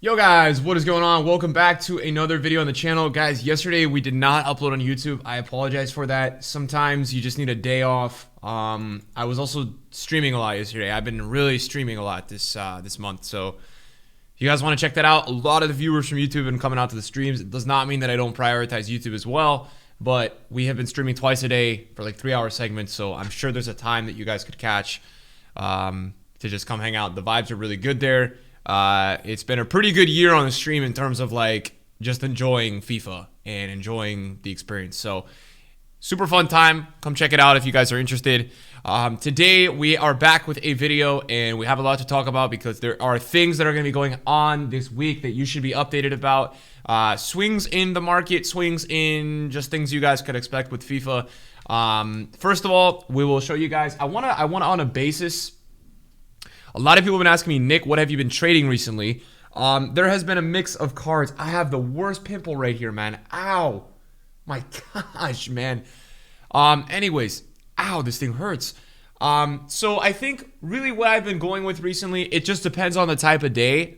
Yo guys, what is going on? Welcome back to another video on the channel. Guys, yesterday we did not upload on YouTube. I apologize for that. Sometimes you just need a day off. I was also streaming a lot yesterday. I've been really streaming a lot this month. So if you guys want to check that out, a lot of the viewers from YouTube have been coming out to the streams. It does not mean that I don't prioritize YouTube as well, but we have been streaming twice a day for like 3-hour segments. So I'm sure there's a time that you guys could catch to just come hang out. The vibes are really good there. It's been a pretty good year on the stream in terms of like just enjoying FIFA and enjoying the experience. So super fun time. Come check it out if you guys are interested. Today we are back with a video and we have a lot to talk about because there are things that are going to be going on this week that you should be updated about. Swings in the market, swings in just things you guys could expect with FIFA. First of all, we will show you guys. I want on a basis. A lot of people have been asking me, Nick, what have you been trading recently? There has been a mix of cards. I have the worst pimple right here, man. Ow. My gosh, man. Anyways, ow, this thing hurts. So I think really what I've been going with recently, it just depends on the type of day.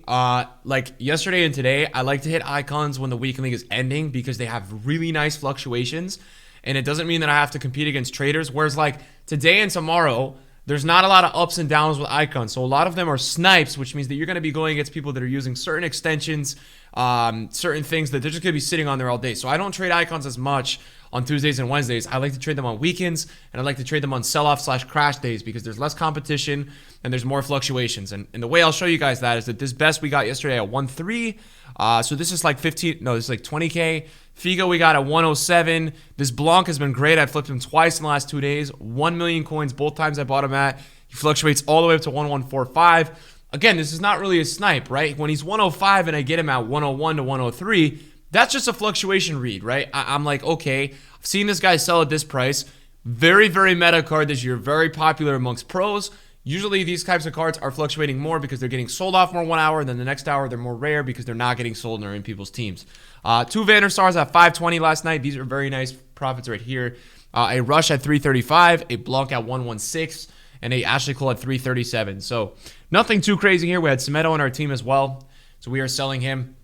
Like yesterday and today, I like to hit icons when the weekend league is ending because they have really nice fluctuations. And it doesn't mean that I have to compete against traders. Whereas like today and tomorrow, there's not a lot of ups and downs with icons. So a lot of them are snipes, which means that you're going to be going against people that are using certain extensions, certain things that they're just going to be sitting on there all day. So I don't trade icons as much on Tuesdays and Wednesdays. I like to trade them on weekends, and I like to trade them on sell-off/crash days because there's less competition and there's more fluctuations. And the way I'll show you guys that is that this best we got yesterday at 1.3. So this is like 15, no, this is like 20K. Figo we got at 107. This Blanc has been great. I flipped him twice in the last 2 days. 1 million coins both times I bought him at. He fluctuates all the way up to 1145. Again, this is not really a snipe, right? When he's 105 and I get him at 101 to 103, that's just a fluctuation read, right? I'm like, okay, I've seen this guy sell at this price. Very, very meta card this year. Very popular amongst pros. Usually these types of cards are fluctuating more because they're getting sold off more 1 hour, and then the next hour they're more rare because they're not getting sold and are in people's teams. 2 Van der Stars at 520 last night. These are very nice profits right here. A Rush at 335, a Blanc at 116, and a Ashley Cole at 337. So nothing too crazy here. We had Semedo on our team as well, so we are selling him.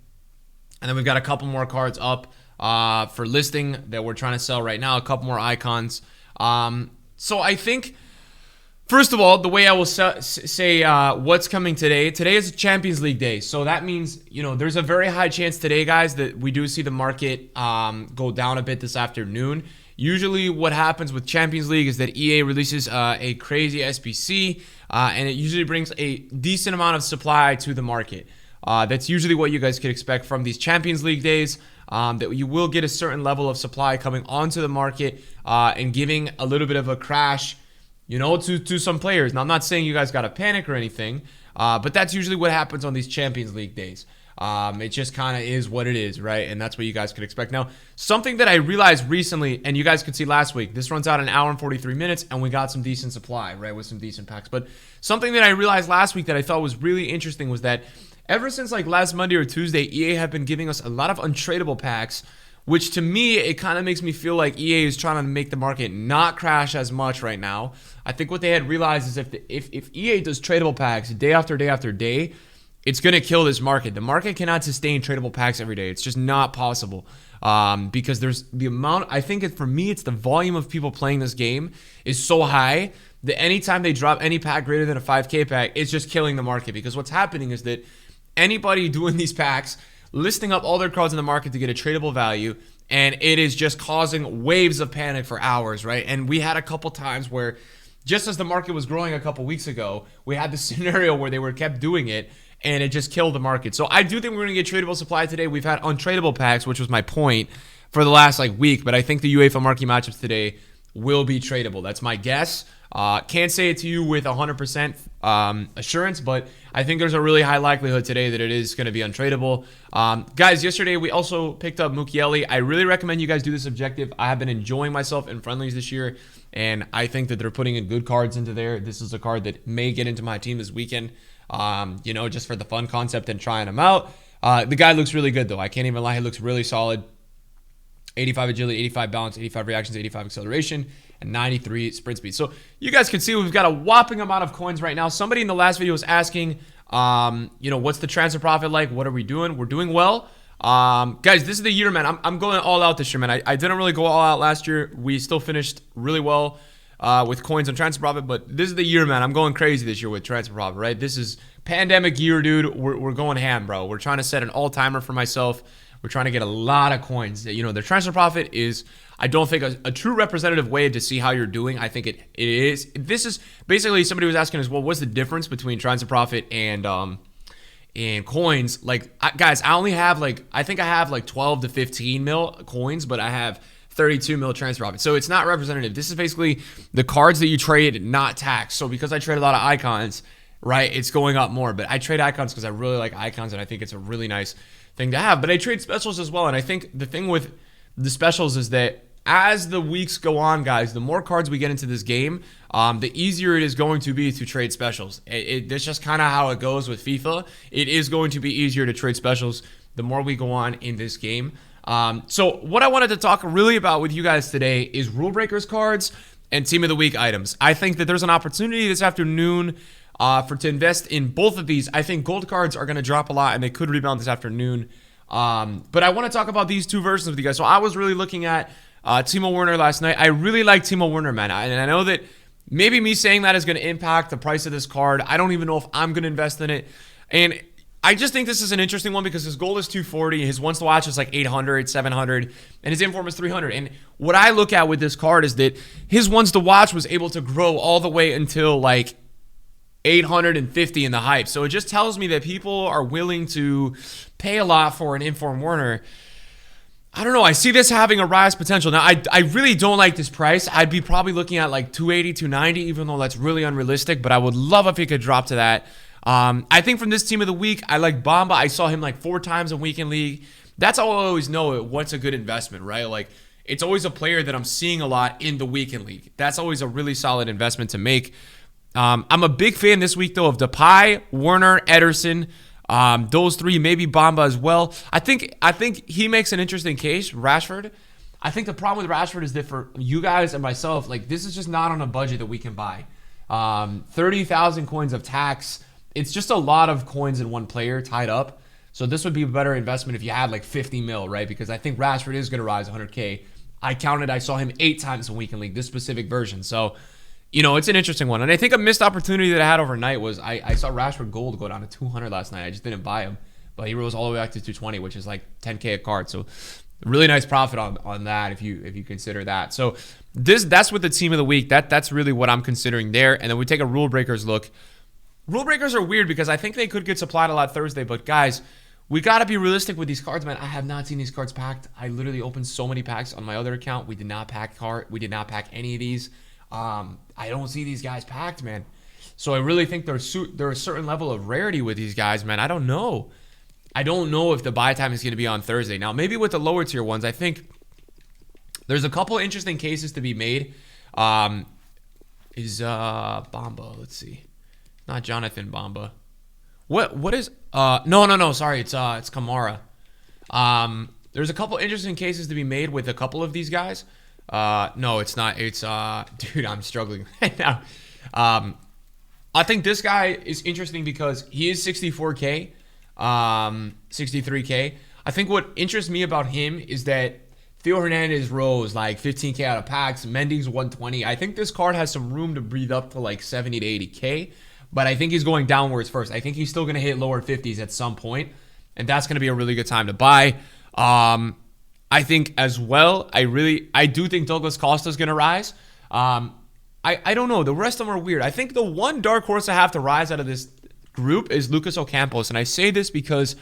And then we've got a couple more cards up for listing that we're trying to sell right now. A couple more icons. So I think, first of all, the way I will say what's coming today. Today is Champions League day. So that means, you know, there's a very high chance today, guys, that we do see the market go down a bit this afternoon. Usually what happens with Champions League is that EA releases a crazy SBC, and it usually brings a decent amount of supply to the market. That's usually what you guys could expect from these Champions League days, that you will get a certain level of supply coming onto the market and giving a little bit of a crash, you know, to some players. Now, I'm not saying you guys got to panic or anything, but that's usually what happens on these Champions League days. It just kind of is what it is, right? And that's what you guys could expect. Now, something that I realized recently, and you guys could see last week, this runs out an hour and 43 minutes, and we got some decent supply, right, with some decent packs. But something that I realized last week that I thought was really interesting was that ever since like last Monday or Tuesday, EA have been giving us a lot of untradeable packs, which to me, it kind of makes me feel like EA is trying to make the market not crash as much right now. I think what they had realized is if EA does tradable packs day after day after day, it's going to kill this market. The market cannot sustain tradable packs every day. It's just not possible because there's the amount, I think for me, it's the volume of people playing this game is so high that anytime they drop any pack greater than a 5K pack, it's just killing the market because what's happening is that anybody doing these packs, listing up all their cards in the market to get a tradable value, and it is just causing waves of panic for hours, right? And we had a couple times where just as the market was growing a couple weeks ago, we had this scenario where they were kept doing it, and it just killed the market. So I do think we're going to get tradable supply today. We've had untradeable packs, which was my point for the last like week, but I think the UEFA marquee matchups today will be tradable. That's my guess. Can't say it to you with 100% assurance, but I think there's a really high likelihood today that it is going to be untradeable. Guys, yesterday we also picked up Mukiele. I really recommend you guys do this objective. I have been enjoying myself in friendlies this year, and I think that they're putting in good cards into there. This is a card that may get into my team this weekend, you know, just for the fun concept and trying him out. The guy looks really good, though. I can't even lie. He looks really solid. 85 agility, 85 balance, 85 reactions, 85 acceleration, and 93 sprint speed. So you guys can see we've got a whopping amount of coins right now. Somebody in the last video was asking, what's the transfer profit like? What are we doing? We're doing well. Guys, this is the year, man. I'm going all out this year, man. I didn't really go all out last year. We still finished really well with coins on transfer profit, but this is the year, man. I'm going crazy this year with transfer profit, right? This is pandemic year, dude. We're going ham, bro. We're trying to set an all-timer for myself. We're trying to get a lot of coins. The transfer profit is, I don't think, a true representative way to see how you're doing. I think it is. This is basically, somebody was asking as well, what's the difference between transfer profit and coins? Like, guys, I think I have like 12 to 15 mil coins, but I have 32 mil transfer profit. So it's not representative. This is basically the cards that you trade, not taxed. So because I trade a lot of icons, right, it's going up more. But I trade icons because I really like icons, and I think it's a really nice thing to have. But I trade specials as well, and I think the thing with the specials is that as the weeks go on, guys, the more cards we get into this game, the easier it is going to be to trade specials. That's just kind of how it goes with FIFA. It is going to be easier to trade specials the more we go on in this game. So what I wanted to talk really about with you guys today is Rulebreakers cards and Team of the Week items. I think that there's an opportunity this afternoon to invest in both of these. I think gold cards are going to drop a lot, and they could rebound this afternoon. But I want to talk about these two versions with you guys. So I was really looking at Timo Werner last night. I really like Timo Werner, man. And I know that maybe me saying that is going to impact the price of this card. I don't even know if I'm going to invest in it. And I just think this is an interesting one because his goal is 240. His ones to watch is like 800, 700, and his inform is 300. And what I look at with this card is that his ones to watch was able to grow all the way until like 850 in the hype. So it just tells me that people are willing to pay a lot for an inform Werner. I don't know. I see this having a rise potential. Now, I really don't like this price. I'd be probably looking at like 280, 290, even though that's really unrealistic. But I would love if he could drop to that. I think from this Team of the Week, I like Bamba. I saw him like 4 times in Weekend League. That's how I always know what's a good investment, right? Like, it's always a player that I'm seeing a lot in the Weekend League. That's always a really solid investment to make. I'm a big fan this week, though, of Depay, Werner, Ederson. Those 3, maybe Bamba as well. I think he makes an interesting case, Rashford. I think the problem with Rashford is that for you guys and myself, like, this is just not on a budget that we can buy. 30,000 coins of tax. It's just a lot of coins in one player tied up. So this would be a better investment if you had like 50 mil, right? Because I think Rashford is going to rise 100K. I saw him 8 times in Weekend League, this specific version. So, it's an interesting one. And I think a missed opportunity that I had overnight was I saw Rashford Gold go down to 200 last night. I just didn't buy him. But he rose all the way back to 220, which is like 10K a card. So really nice profit on that if you consider that. So that's with the Team of the Week. That's really what I'm considering there. And then we take a Rule Breakers look. Rule Breakers are weird because I think they could get supplied a lot Thursday. But guys, we got to be realistic with these cards, man. I have not seen these cards packed. I literally opened so many packs on my other account. We did not pack any of these. I don't see these guys packed, man. So I really think there's a certain level of rarity with these guys, man. I don't know if the buy time is going to be on Thursday. Now, maybe with the lower tier ones, I think there's a couple interesting cases to be made. Is Bamba? Let's see, not Jonathan Bamba. What is no, sorry, it's Kamara. There's a couple interesting cases to be made with a couple of these guys. No, it's not. It's dude, I'm struggling right now. I think this guy is interesting because he is 64K, 63K. I think what interests me about him is that Theo Hernandez rose like 15K out of packs. Mendy's 120. I think this card has some room to breathe up to like 70 to 80K, but I think he's going downwards first. I think he's still going to hit lower 50s at some point, and that's going to be a really good time to buy. I think as well, I do think Douglas Costa is going to rise. I don't know. The rest of them are weird. I think the one dark horse I have to rise out of this group is Lucas Ocampos. And I say this because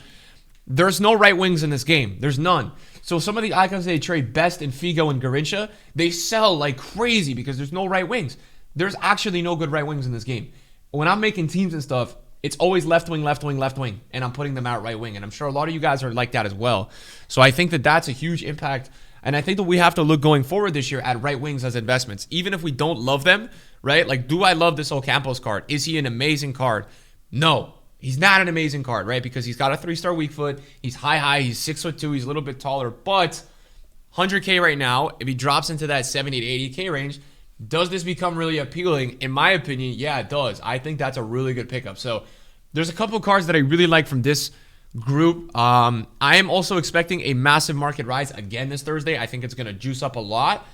there's no right wings in this game. There's none. So some of the icons they trade best in Figo and Garrincha, they sell like crazy because there's no right wings. There's actually no good right wings in this game. When I'm making teams and stuff, it's always left wing, left wing, left wing, and I'm putting them out right wing. And I'm sure a lot of you guys are like that as well. So I think that that's a huge impact. And I think that we have to look going forward this year at right wings as investments, even if we don't love them, right? Like, do I love this Ocampos card? Is he an amazing card? No, he's not an amazing card, right? Because he's got a 3-star weak foot. He's high, he's 6'2", he's a little bit taller, but 100K right now. If he drops into that 70 to 80K range, does this become really appealing? In my opinion, yeah, it does. I think that's a really good pickup. So there's a couple of cards that I really like from this group. I am also expecting a massive market rise again this Thursday. I think it's going to juice up a lot.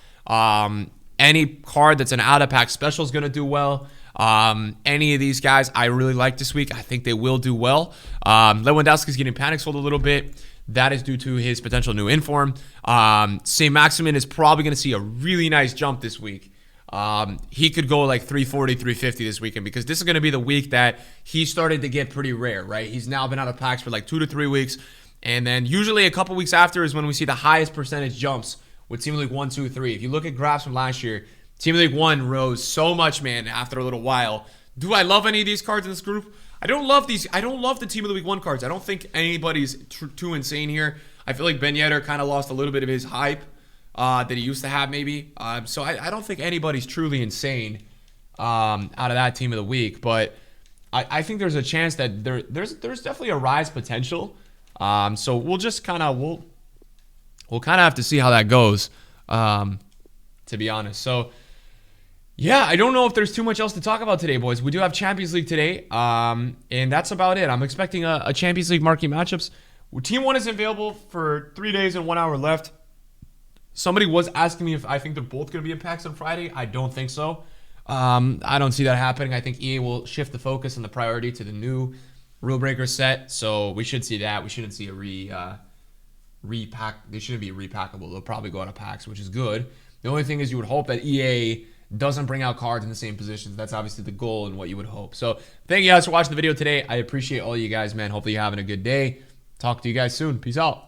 Any card that's an out-of-pack special is going to do well. Any of these guys I really like this week. I think they will do well. Lewandowski's getting panic sold a little bit. That is due to his potential new inform. St. Maximin is probably going to see a really nice jump this week. He could go like 340, 350 this weekend because this is going to be the week that he started to get pretty rare, right? He's now been out of packs for like 2 to 3 weeks. And then usually a couple weeks after is when we see the highest percentage jumps with Team League 1, 2, 3. If you look at graphs from last year, Team League 1 rose so much, man, after a little while. Do I love any of these cards in this group? I don't love these. I don't love the Team of the Week 1 cards. I don't think anybody's too insane here. I feel like Ben Yedder kind of lost a little bit of his hype that he used to have maybe. So I don't think anybody's truly insane out of that Team of the Week. But I think there's a chance that there's definitely a rise potential. So we'll just kind of we'll kind of have to see how that goes, to be honest. So yeah, I don't know if there's too much else to talk about today, boys. We do have Champions League today, and that's about it. I'm expecting a Champions League marquee matchups. Team 1 is available for 3 days and 1 hour left. Somebody was asking me if I think they're both going to be in packs on Friday. I don't think so. I don't see that happening. I think EA will shift the focus and the priority to the new Rulebreakers set, so we should see that. We shouldn't see a repack. They shouldn't be repackable. They'll probably go out of packs, which is good. The only thing is you would hope that EA doesn't bring out cards in the same positions. That's obviously the goal and what you would hope. So thank you guys for watching the video today. I appreciate all you guys, man. Hopefully you're having a good day. Talk to you guys soon. Peace out.